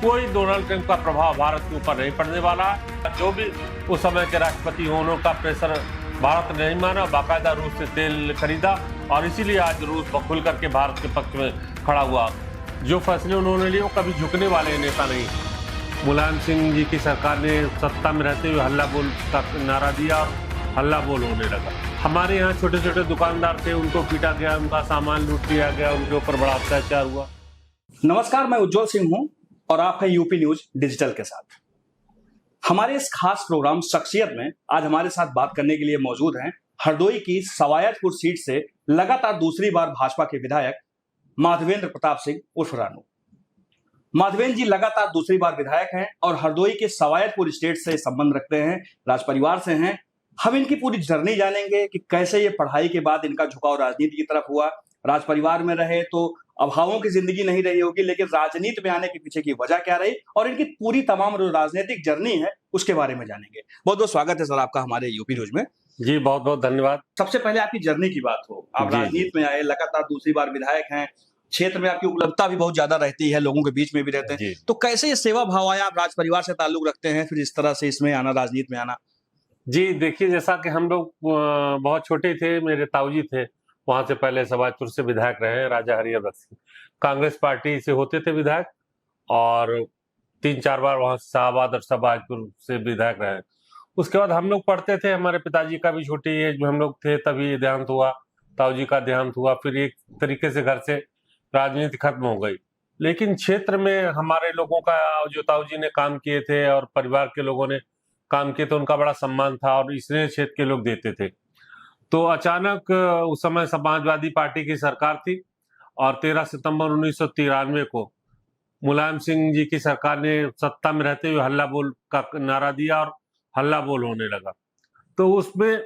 कोई Donald Trump का प्रभाव भारत के ऊपर नहीं पड़ने वाला है। जो भी उस समय के राष्ट्रपति हो, उनका प्रेशर भारत ने नहीं माना, बाकायदा रूस से तेल खरीदा और इसीलिए आज रूस खुल करके भारत के पक्ष में खड़ा हुआ। जो फैसले उन्होंने लिए वो कभी झुकने वाले नेता नहीं। मुलायम सिंह जी की सरकार ने सत्ता में रहते हुए हल्ला बोल का नारा दिया और हल्ला बोल होने लगा। हमारे यहाँ छोटे छोटे दुकानदार थे, उनको पीटा गया, उनका सामान लूट लिया गया, उनके ऊपर बड़ा अत्याचार हुआ। नमस्कार, मैं उज्जवल सिंह हूं और आप हैं यूपी न्यूज डिजिटल के साथ। हमारे इस खास प्रोग्राम शख्सियत में आज हमारे साथ बात करने के लिए मौजूद हैं हरदोई की सवायतपुर सीट से लगातार दूसरी बार भाजपा के विधायक माधवेंद्र प्रताप सिंह उर्फ रानू। माधवेंद्र जी लगातार दूसरी बार विधायक हैं और हरदोई के सवायतपुर स्टेट से संबंध रखते हैं, राज परिवार से हैं। हम इनकी पूरी जर्नी जानेंगे कि कैसे ये पढ़ाई के बाद इनका झुकाव राजनीति की तरफ हुआ। राज परिवार में रहे तो अभावों की जिंदगी नहीं रही होगी, लेकिन राजनीति में आने के पीछे की वजह क्या रही और इनकी पूरी तमाम जो राजनीतिक जर्नी है उसके बारे में जानेंगे। बहुत बहुत स्वागत है सर आपका हमारे यूपी न्यूज में। जी बहुत बहुत धन्यवाद। सबसे पहले आपकी जर्नी की बात हो, आप राजनीति में आए, लगातार दूसरी बार विधायक हैं, क्षेत्र में आपकी उपलब्धता भी बहुत ज्यादा रहती है, लोगों के बीच में भी रहते हैं, तो कैसे ये सेवा भाव आया? आप राज परिवार से ताल्लुक रखते हैं, फिर इस तरह से इसमें आना, राजनीति में आना। जी देखिए, जैसा कि हम लोग बहुत छोटे थे, मेरे ताऊजी थे, वहां से पहले सवाजपुर से विधायक रहे, राजा हरिहर सिंह कांग्रेस पार्टी से होते थे विधायक, और 3-4 बार वहां से शाहबाद और सवाजपुर से विधायक रहे। उसके बाद हम लोग पढ़ते थे, हमारे पिताजी का भी छोटी एज में हम लोग थे, तभी देहांत हुआ, ताऊजी का देहांत हुआ, फिर एक तरीके से घर से राजनीति खत्म हो गई। लेकिन क्षेत्र में हमारे लोगों का, जो ताऊजी ने काम किए थे और परिवार के लोगों ने काम किए, तो उनका बड़ा सम्मान था और इसलिए क्षेत्र के लोग देते थे। तो अचानक उस समय समाजवादी पार्टी की सरकार थी और 13 सितंबर 1993 को मुलायम सिंह जी की सरकार ने सत्ता में रहते हुए हल्ला बोल का नारा दिया और हल्ला बोल होने लगा। तो उसमें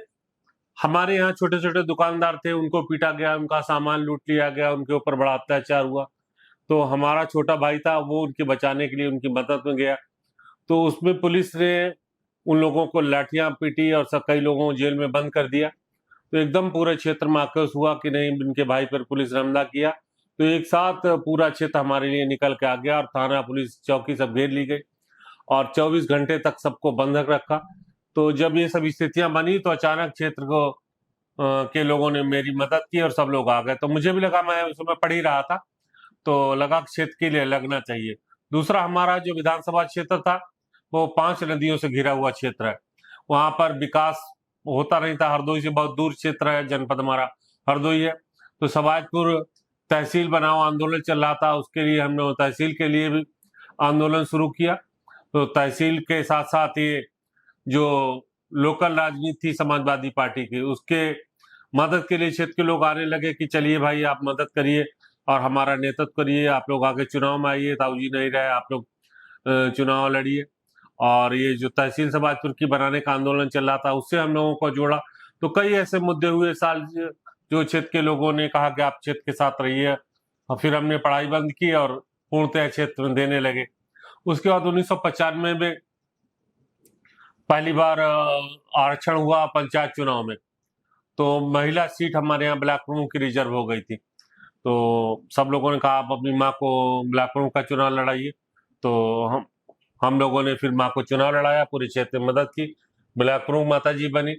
हमारे यहाँ छोटे छोटे दुकानदार थे, उनको पीटा गया, उनका सामान लूट लिया गया, उनके ऊपर बड़ा अत्याचार हुआ। तो हमारा छोटा भाई था, वो उनके बचाने के लिए उनकी मदद में गया। तो उसमें पुलिस ने उन लोगों को लाठियां पीटी और कई लोगों को जेल में बंद कर दिया। तो एकदम पूरे क्षेत्र में आक्रोश हुआ कि नहीं, इनके भाई पर पुलिस ने हमला किया। तो एक साथ पूरा क्षेत्र हमारे लिए निकल के आ गया और थाना, पुलिस चौकी सब घेर ली गई और 24 घंटे तक सबको बंधक रखा। तो जब ये सब स्थितियां बनी तो अचानक क्षेत्र को के लोगों ने मेरी मदद की और सब लोग आ गए। तो मुझे भी लगा, मैं उस समय पढ़ ही रहा था, तो लगा क्षेत्र के लिए लगना चाहिए। दूसरा, हमारा जो विधानसभा क्षेत्र था वो 5 नदियों से घिरा हुआ क्षेत्र है, वहां पर विकास होता नहीं था। हरदोई से बहुत दूर क्षेत्र है, जनपद हमारा हरदोई है। तो सवाजपुर तहसील बनाओ आंदोलन चल रहा था, उसके लिए हमने तहसील के लिए भी आंदोलन शुरू किया। तो तहसील के साथ साथ ये जो लोकल राजनीति थी समाजवादी पार्टी की, उसके मदद के लिए क्षेत्र के लोग आने लगे कि चलिए भाई आप मदद करिए और हमारा नेतृत्व करिए, आप लोग आगे चुनाव में आइए, ताऊजी नहीं रहे, आप लोग चुनाव लड़िए। और ये जो तहसील सवाजपुर की बनाने का आंदोलन चल रहा था, उससे हम लोगों को जोड़ा। तो कई ऐसे मुद्दे हुए साल जो क्षेत्र के लोगों ने कहा कि आप क्षेत्र के साथ रहिए, और फिर हमने पढ़ाई बंद की और पूर्णतः क्षेत्र में देने लगे। उसके बाद 1995 में पहली बार आरक्षण हुआ पंचायत चुनाव में। तो महिला सीट हमारे यहाँ ब्लॉक प्रमुख की रिजर्व हो गई थी। तो सब लोगों ने कहा आप अपनी माँ को ब्लॉक प्रमुख का चुनाव लड़ाइए। तो हम लोगों ने फिर माँ को चुनाव लड़ाया, पूरे क्षेत्र में मदद की, ब्लॉक प्रमुख माता जी बनी।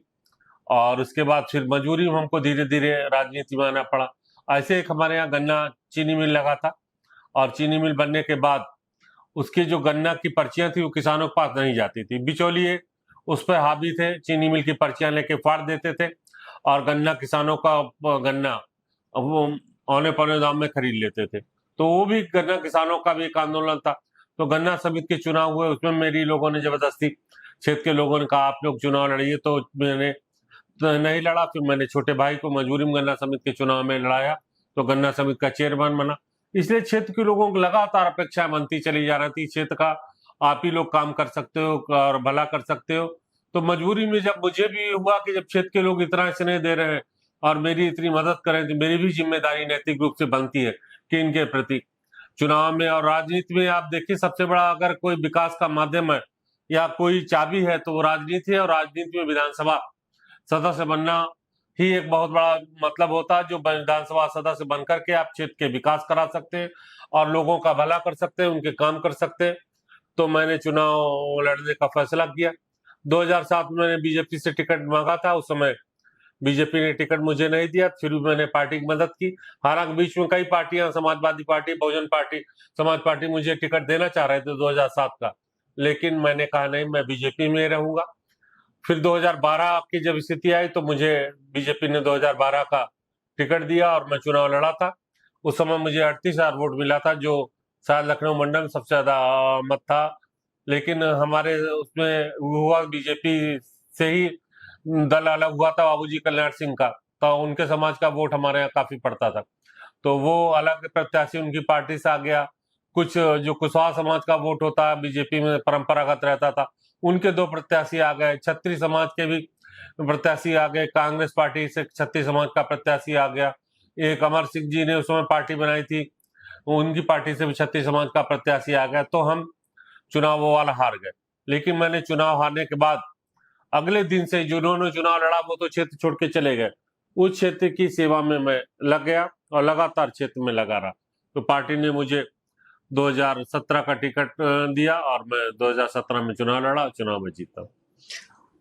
और उसके बाद फिर मजबूरी में हमको धीरे धीरे राजनीति में आना पड़ा। ऐसे एक हमारे यहाँ गन्ना चीनी मिल लगा था और चीनी मिल बनने के बाद उसकी जो गन्ना की पर्चियां थी वो किसानों के पास नहीं जाती थी। बिचौलिए उस पर हावी थे, चीनी मिल की पर्चियां लेके फाड़ देते थे और गन्ना किसानों का गन्ना वो औने पौने दाम में खरीद लेते थे। तो वो भी गन्ना किसानों का भी एक आंदोलन था। तो गन्ना समिति के चुनाव हुए, उसमें मेरी लोगों ने जबरदस्ती, क्षेत्र के लोगों ने कहा आप लोग चुनाव लड़िए, तो मैंने नहीं लड़ा। फिर मैंने छोटे भाई को मजबूरी में गन्ना समिति के चुनाव में लड़ाया, तो गन्ना समिति का चेयरमैन बना। इसलिए क्षेत्र के लोगों को लगातार अपेक्षा बनती चली जा रही थी, क्षेत्र का आप ही लोग काम कर सकते हो और भला कर सकते हो। तो मजबूरी में जब मुझे भी हुआ कि जब क्षेत्र के लोग इतना स्नेह दे रहे हैं और मेरी इतनी मदद करें, तो मेरी भी जिम्मेदारी नैतिक रूप से बनती है कि इनके प्रति चुनाव में और राजनीति में आप देखिए, सबसे बड़ा अगर कोई विकास का माध्यम है या कोई चाबी है तो वो राजनीति है। और राजनीति में विधानसभा सदस्य बनना ही एक बहुत बड़ा मतलब होता है, जो विधानसभा सदस्य बनकर के आप क्षेत्र के विकास करा सकते हैं और लोगों का भला कर सकते हैं, उनके काम कर सकते हैं। तो मैंने चुनाव लड़ने का फैसला किया। 2007 में मैंने बीजेपी से टिकट मांगा था, उस समय बीजेपी ने टिकट मुझे नहीं दिया, फिर भी मैंने पार्टी की मदद की। हालांकि बीच में कई पार्टियां, समाजवादी पार्टी, बहुजन पार्टी, समाज पार्टी मुझे टिकट देना चाह रहे थे 2007 का, लेकिन मैंने कहा नहीं, मैं बीजेपी में रहूंगा। फिर 2012 की जब स्थिति आई तो मुझे बीजेपी ने 2012 का टिकट दिया और मैं चुनाव लड़ा था। उस समय मुझे 38,000 वोट मिला था, जो शायद लखनऊ मंडल में सबसे ज्यादा मत था। लेकिन हमारे उसमें हुआ बीजेपी से ही दल अलग हुआ था बाबूजी कल्याण सिंह का, तो उनके समाज का वोट हमारे यहाँ काफी पड़ता था, तो वो अलग प्रत्याशी उनकी पार्टी से आ गया। कुछ जो कुशवाहा समाज का वोट होता है बीजेपी में परंपरागत रहता था, उनके 2 प्रत्याशी आ गए। छत्री समाज के भी प्रत्याशी आ गए, कांग्रेस पार्टी से छत्री समाज का प्रत्याशी आ गया। एक अमर सिंह जी ने उस समय पार्टी बनाई थी, उनकी पार्टी से भी छत्री समाज का प्रत्याशी आ गया। तो हम चुनाव वो वाला हार गए। लेकिन मैंने चुनाव हारने के बाद अगले दिन से जिन्होंने चुनाव लड़ा वो तो क्षेत्र छोड़ के चले गए, उस क्षेत्र की सेवा में मैं लग गया और लगातार क्षेत्र में लगा रहा। तो पार्टी ने मुझे 2017 का टिकट दिया और मैं 2017 में चुनाव लड़ा, चुनाव में जीता।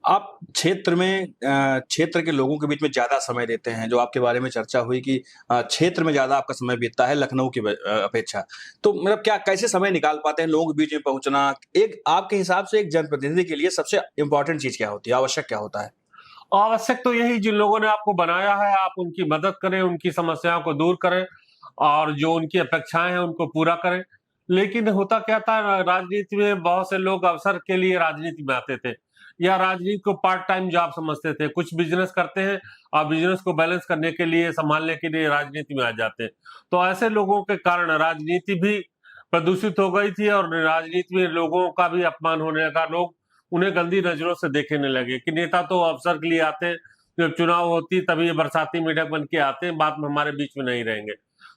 आप क्षेत्र के लोगों के बीच में ज्यादा समय देते हैं, जो आपके बारे में चर्चा हुई कि क्षेत्र में ज्यादा आपका समय बीतता है लखनऊ की अपेक्षा। तो मतलब क्या, कैसे समय निकाल पाते हैं लोगों के बीच में पहुंचना? एक आपके हिसाब से एक जनप्रतिनिधि के लिए सबसे इंपॉर्टेंट चीज क्या होती है, आवश्यक क्या होता है? आवश्यक तो यही, जिन लोगों ने आपको बनाया है आप उनकी मदद करें, उनकी समस्याओं को दूर करें और जो उनकी अपेक्षाएं हैं उनको पूरा करें। लेकिन होता क्या था, राजनीति में बहुत से लोग अवसर के लिए राजनीति में आते थे या राजनीति को पार्ट टाइम जॉब समझते थे। कुछ बिजनेस करते हैं और बिजनेस को बैलेंस करने के लिए, संभालने के लिए राजनीति में आ जाते हैं। तो ऐसे लोगों के कारण राजनीति भी प्रदूषित हो गई थी और राजनीति में लोगों का भी अपमान होने लगा। लोग उन्हें गंदी नजरों से देखने लगे कि नेता तो अवसर के लिए आते हैं, जब चुनाव होती तभी ये बरसाती मेढक बन के आते हैं, बाद में हमारे बीच में नहीं रहेंगे।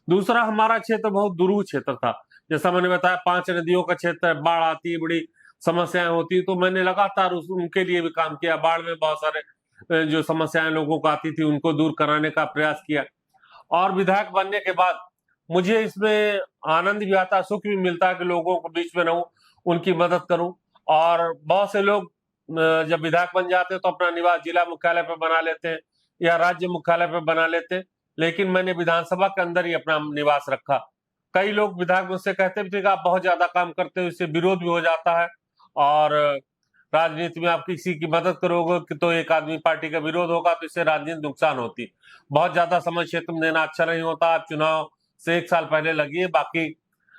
दूसरा, हमारा क्षेत्र बहुत दुरूह क्षेत्र था, जैसा मैंने बताया 5 नदियों का क्षेत्र है, बाढ़ आती है, बड़ी समस्याएं होती है, तो मैंने लगातार उनके लिए भी काम किया। बाढ़ में बहुत सारे जो समस्याएं लोगों को आती थी उनको दूर कराने का प्रयास किया। और विधायक बनने के बाद मुझे इसमें आनंद भी आता है, सुख भी मिलता है कि लोगों के बीच में रहूं, उनकी मदद करूं। और बहुत से लोग जब विधायक बन जाते हैं तो अपना निवास जिला मुख्यालय पे बना लेते हैं या राज्य मुख्यालय पे बना लेते हैं, लेकिन मैंने विधानसभा के अंदर ही अपना निवास रखा। कई लोग विधायक मुझसे कहते भी थे कि आप बहुत ज्यादा काम करते हो, इससे विरोध भी हो जाता है और राजनीति में आप किसी की मदद करोगे कि तो एक आदमी पार्टी का विरोध होगा तो इससे राजनीति नुकसान होती। बहुत ज्यादा समय क्षेत्र में देना अच्छा नहीं होता। आप चुनाव से 1 साल पहले लगिए, बाकी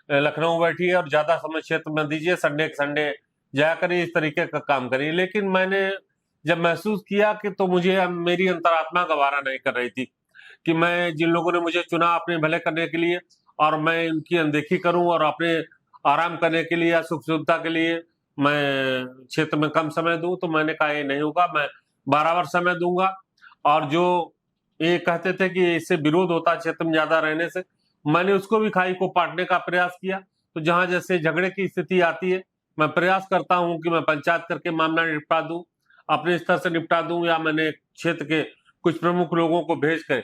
लखनऊ बैठिए और ज्यादा समय क्षेत्र में दीजिए, संडे के संडे जाया करिए, इस तरीके का काम करिए। लेकिन मैंने जब महसूस किया कि तो मुझे मेरी अंतरात्मा गवारा नहीं कर रही थी कि मैं, जिन लोगों ने मुझे चुना अपने भले करने के लिए, और मैं उनकी अनदेखी करूं और अपने आराम करने के लिए या सुख सुविधा के लिए मैं क्षेत्र में कम समय दूं, तो मैंने कहा ये नहीं होगा, मैं बराबर समय दूंगा। और जो ये कहते थे कि इससे विरोध होता है क्षेत्र में ज्यादा रहने से, मैंने उसको भी खाई को पाटने का प्रयास किया। तो जहां जैसे झगड़े की स्थिति आती है, मैं प्रयास करता हूं कि मैं पंचायत करके मामला निपटा दूं, अपने स्तर से निपटा दूं, या मैंने क्षेत्र के कुछ प्रमुख लोगों को भेज कर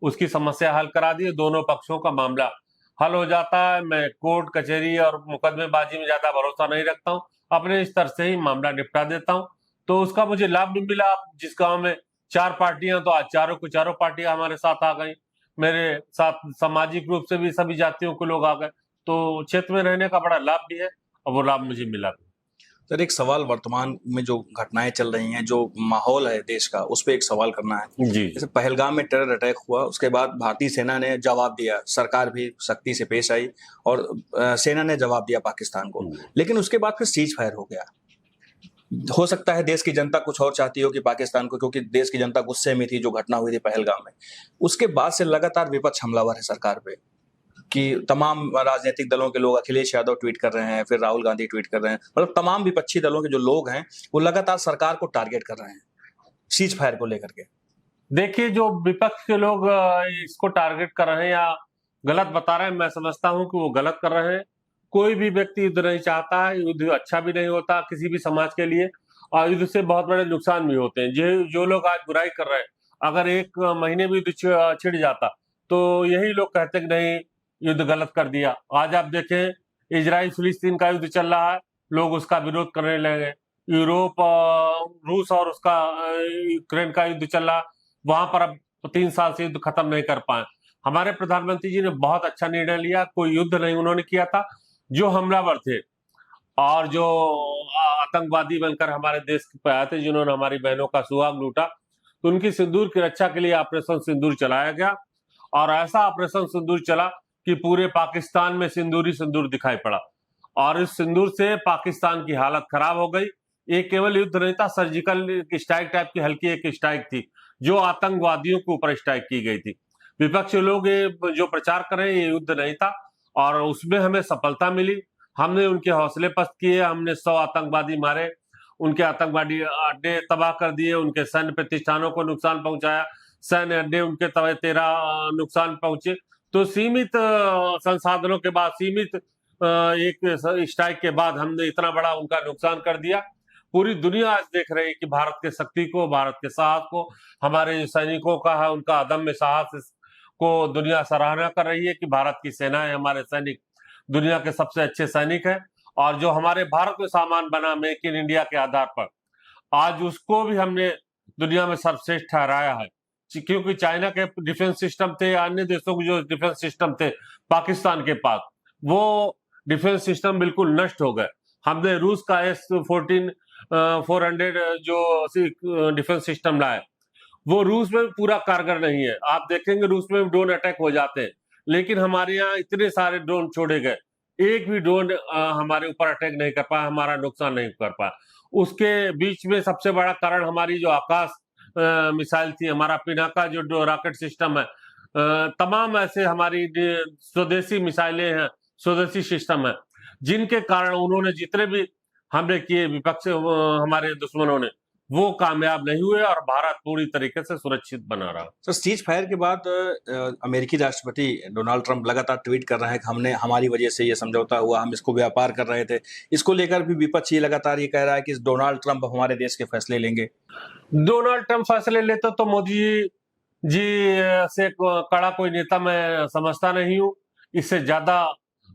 उसकी समस्या हल करा दी। दोनों पक्षों का मामला हल हो जाता है। मैं कोर्ट कचहरी और मुकदमेबाजी में ज्यादा भरोसा नहीं रखता हूँ, अपने स्तर से ही मामला निपटा देता हूँ। तो उसका मुझे लाभ भी मिला। जिस गांव में 4 पार्टियां, तो आज चारों पार्टियां हमारे साथ आ गई। मेरे साथ सामाजिक रूप से भी सभी जातियों के लोग आ गए, तो क्षेत्र में रहने का बड़ा लाभ भी है और वो लाभ मुझे मिला भी। सर, एक सवाल, वर्तमान में जो घटनाएं चल रही हैं, जो माहौल है देश का, उस पर एक सवाल करना है। जी। जैसे पहलगाम में टेरर अटैक हुआ, उसके बाद भारतीय सेना ने जवाब दिया, सरकार भी सख्ती से पेश आई और सेना ने जवाब दिया पाकिस्तान को। लेकिन उसके बाद फिर सीज फायर हो गया। हो सकता है देश की जनता कुछ और चाहती हो कि पाकिस्तान को, क्योंकि देश की जनता गुस्से में थी जो घटना हुई थी पहलगाम में। उसके बाद से लगातार विपक्ष हमलावर है सरकार पे, कि तमाम राजनीतिक दलों के लोग, अखिलेश यादव ट्वीट कर रहे हैं, फिर राहुल गांधी ट्वीट कर रहे हैं, मतलब तमाम विपक्षी दलों के जो लोग हैं वो लगातार सरकार को टारगेट कर रहे हैं सीज फायर को लेकर के। देखिए, जो विपक्ष के लोग इसको टारगेट कर रहे हैं या गलत बता रहे हैं, मैं समझता हूं कि वो गलत कर रहे हैं। कोई भी व्यक्ति युद्ध नहीं चाहता है, युद्ध अच्छा भी नहीं होता किसी भी समाज के लिए, और युद्ध से बहुत बड़े नुकसान भी होते हैं। जो लोग आज बुराई कर रहे हैं अगर एक महीने भी युद्ध छिड़ जाता तो यही लोग कहते कि नहीं, युद्ध गलत कर दिया। आज आप देखें, इजराइल फिलिस्तीन का युद्ध चल रहा है, लोग उसका विरोध करने लगे। यूरोप, रूस और उसका यूक्रेन का युद्ध चल रहा, वहां पर अब 3 साल से युद्ध खत्म नहीं कर पाए। हमारे प्रधानमंत्री जी ने बहुत अच्छा निर्णय लिया, कोई युद्ध नहीं उन्होंने किया था। जो हमलावर थे और जो आतंकवादी बनकर हमारे देश पे आए थे, जिन्होंने हमारी बहनों का सुहाग लूटा, तो उनकी सिंदूर की रक्षा के लिए ऑपरेशन सिंदूर चलाया गया। और ऐसा ऑपरेशन सिंदूर चला कि पूरे पाकिस्तान में सिंदूर ही सिंदूर दिखाई पड़ा। और इस सिंदूर से पाकिस्तान की हालत खराब हो गई। ये केवल युद्ध नहीं था, सर्जिकल स्ट्राइक टाइप की हल्की एक स्ट्राइक थी, जो आतंकवादियों के ऊपर स्ट्राइक की गई थी। विपक्षी लोग ये जो प्रचार कर रहे हैं, ये युद्ध नहीं था, और उसमें हमें सफलता मिली। हमने उनके हौसले पस्त किए, हमने 100 आतंकवादी मारे, उनके आतंकवादी अड्डे तबाह कर दिए, उनके सैन्य प्रतिष्ठानों को नुकसान पहुंचाया, सैन्य अड्डे उनके 13 नुकसान पहुंचे। तो सीमित संसाधनों के बाद, सीमित एक स्ट्राइक के बाद हमने इतना बड़ा उनका नुकसान कर दिया। पूरी दुनिया आज देख रही है कि भारत के शक्ति को, भारत के साहस को, हमारे सैनिकों का है उनका अदम्य साहस को दुनिया सराहना कर रही है कि भारत की सेनाएं, हमारे सैनिक दुनिया के सबसे अच्छे सैनिक हैं। और जो हमारे भारत में सामान बना मेक इन इंडिया के आधार पर, आज उसको भी हमने दुनिया में सर्वश्रेष्ठ ठहराया है। क्योंकि चाइना के डिफेंस सिस्टम थे, अन्य देशों के जो डिफेंस सिस्टम थे पाकिस्तान के पास, वो डिफेंस सिस्टम बिल्कुल नष्ट हो गए। हमने रूस का S-14 400 जो डिफेंस सिस्टम लाए, वो रूस में पूरा कारगर नहीं है। आप देखेंगे रूस में ड्रोन अटैक हो जाते हैं, लेकिन हमारे यहाँ इतने सारे ड्रोन छोड़े गए, एक भी ड्रोन हमारे ऊपर अटैक नहीं कर पाया, हमारा नुकसान नहीं कर पाया। उसके बीच में सबसे बड़ा कारण हमारी जो आकाश मिसाइल थी, हमारा पिनाका जो रॉकेट सिस्टम है, तमाम ऐसे हमारी स्वदेशी मिसाइलें हैं, स्वदेशी सिस्टम है, जिनके कारण उन्होंने जितने भी हमले किए विपक्ष हमारे दुश्मनों ने, वो कामयाब नहीं हुए और भारत पूरी तरीके से सुरक्षित बना रहा। तो सीज फायर के बाद अमेरिकी राष्ट्रपति डोनाल्ड ट्रंप लगातार ट्वीट कर रहे हैं कि हमारी वजह से ये समझौता हुआ, हम इसको व्यापार कर रहे थे। इसको लेकर भी विपक्ष ये लगातार ये कह रहा है कि डोनाल्ड ट्रंप हमारे देश के फैसले लेंगे। डोनाल्ड ट्रंप फैसले लेते तो मोदी जी से कड़ा कोई नेता मैं समझता नहीं हूँ। इससे ज्यादा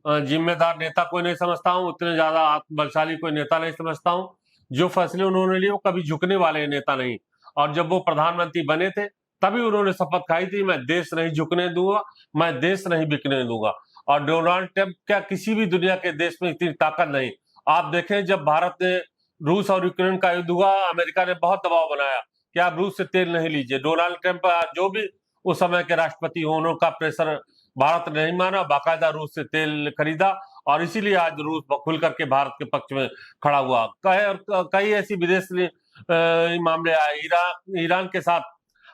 जिम्मेदार नेता कोई नहीं समझता हूँ, उतने ज्यादा आत्मबलशाली कोई नेता नहीं समझता हूँ। जो फैसले उन्होंने लिए वो कभी झुकने वाले नेता नहीं। और जब वो प्रधानमंत्री बने थे तभी उन्होंने शपथ खाई थी, मैं देश नहीं झुकने दूंगा, मैं देश नहीं बिकने दूंगा। और डोनाल्ड ट्रंप क्या किसी भी दुनिया के देश में इतनी ताकत नहीं। आप देखें, जब भारत ने रूस और यूक्रेन का युद्ध हुआ, अमेरिका ने बहुत दबाव बनाया कि आप रूस से तेल नहीं लीजिए। डोनाल्ड ट्रंप जो भी उस समय के राष्ट्रपति हो, उनका प्रेशर भारत ने नहीं माना, बाकायदा रूस से तेल खरीदा, और इसीलिए आज रूस खुल करके भारत के पक्ष में खड़ा हुआ। कई ऐसी विदेशी मामले आए। ईरान के साथ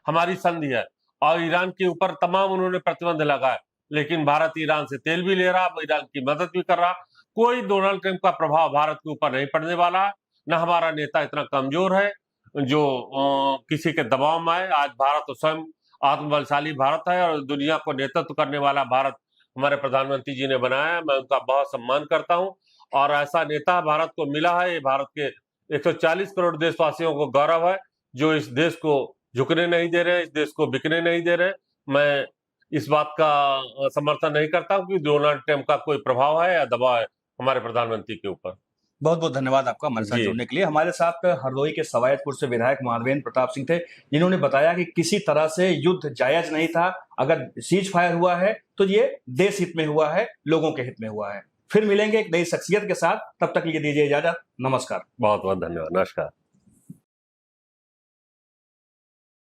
हमारी संधि है और ईरान के ऊपर तमाम उन्होंने प्रतिबंध लगाए, लेकिन भारत ईरान से तेल भी ले रहा, ईरान की मदद भी कर रहा। कोई डोनाल्ड ट्रंप का प्रभाव भारत के ऊपर नहीं पड़ने वाला है। न हमारा नेता इतना कमजोर है जो किसी के दबाव में आए। आज भारत तो स्वयं आत्मबलशाली भारत है और दुनिया को नेतृत्व करने वाला भारत हमारे प्रधानमंत्री जी ने बनाया। मैं उनका बहुत सम्मान करता हूं और ऐसा नेता भारत को मिला है। ये भारत के 140 करोड़ देशवासियों को गौरव है, जो इस देश को झुकने नहीं दे रहे, इस देश को बिकने नहीं दे रहे। मैं इस बात का समर्थन नहीं करता हूं कि डोनाल्ड ट्रंप का कोई प्रभाव है या दबाव है हमारे प्रधानमंत्री के ऊपर। बहुत बहुत धन्यवाद आपका हमारे साथ जुड़ने के लिए। हमारे साथ हरदोई के सवायतपुर से विधायक मानवेंद्र प्रताप सिंह थे, जिन्होंने बताया कि किसी तरह से युद्ध जायज नहीं था। अगर सीज फायर हुआ है तो ये देश हित में हुआ है, लोगों के हित में हुआ है। फिर मिलेंगे एक नई शख्सियत के साथ, तब तक ये दीजिए इजाजत। नमस्कार। बहुत बहुत धन्यवाद। नमस्कार।